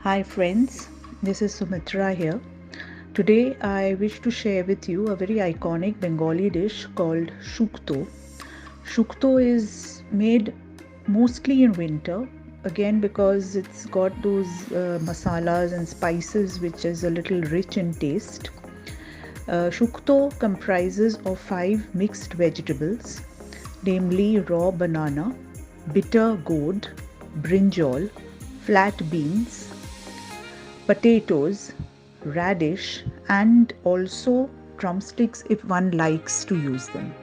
Hi friends, this is Sumitra here. Today I wish to share with you a very iconic Bengali dish called Shukto. Shukto is made mostly in winter, again because it's got those masalas and spices which is a little rich in taste. Shukto comprises of 5 mixed vegetables, namely raw banana, bitter gourd, brinjal, flat beans, potatoes, radish, and also drumsticks if one likes to use them.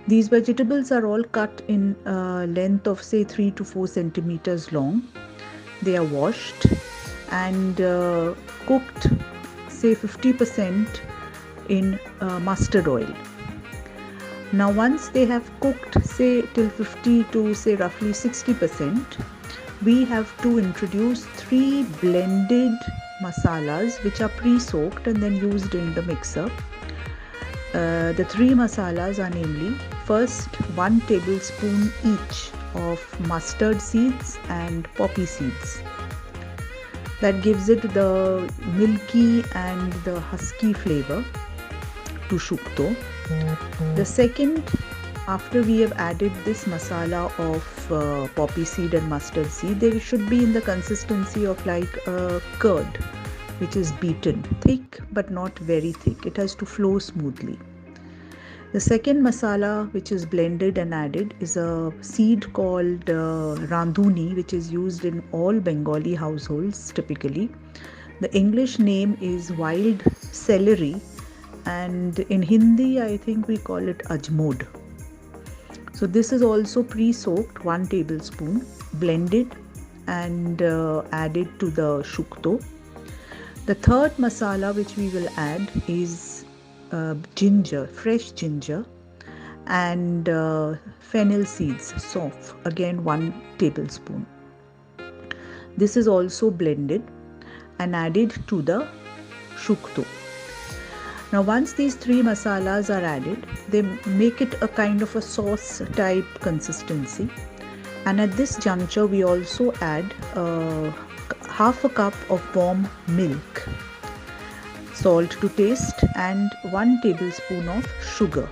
These vegetables are all cut in a length of say 3 to 4 centimeters long. They are washed and cooked say 50% in mustard oil. Now once they have cooked say till 50 to say roughly 60%, we have to introduce 3 blended masalas which are pre-soaked and then used in the mixer. The 3 masalas are namely, first 1 tablespoon each of mustard seeds and poppy seeds. That gives it the milky and the husky flavor to Shukto. The second, after we have added this masala of poppy seed and mustard seed, they should be in the consistency of like a curd, which is beaten, thick but not very thick. It has to flow smoothly. The second masala which is blended and added is a seed called randhuni, which is used in all Bengali households typically. The English name is wild celery, and in Hindi I think we call it ajmod. So this is also pre-soaked 1 tablespoon, blended and added to the Shukto. The third masala which we will add is ginger, fresh ginger, and fennel seeds, saunf, again 1 tablespoon. This is also blended and added to the Shukto. Now once these 3 masalas are added, they make it a kind of a sauce type consistency, and at this juncture we also add half a cup of warm milk, salt to taste, and 1 tablespoon of sugar.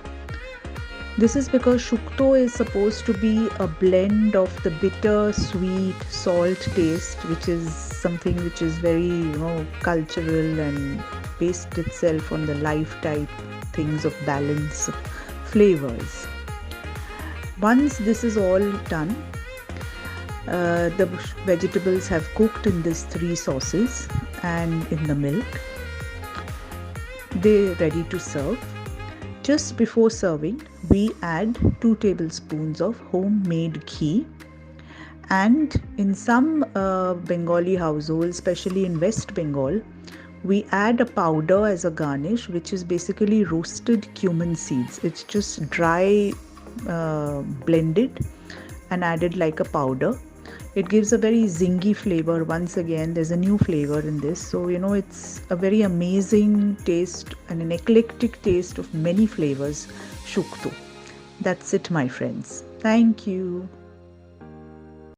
This is because Shukto is supposed to be a blend of the bitter, sweet, salt taste, which is something which is very cultural and based itself on the life type things of balance of flavors. Once this is all done, the vegetables have cooked in these 3 sauces and in the milk. They're ready to serve. Just before serving, we add 2 tablespoons of homemade ghee, and in some Bengali households, especially in West Bengal, we add a powder as a garnish, which is basically roasted cumin seeds. It's just dry blended and added like a powder. It gives a very zingy flavor. Once again, there's a new flavor in this. So, it's a very amazing taste and an eclectic taste of many flavors, Shukto. That's it, my friends. Thank you.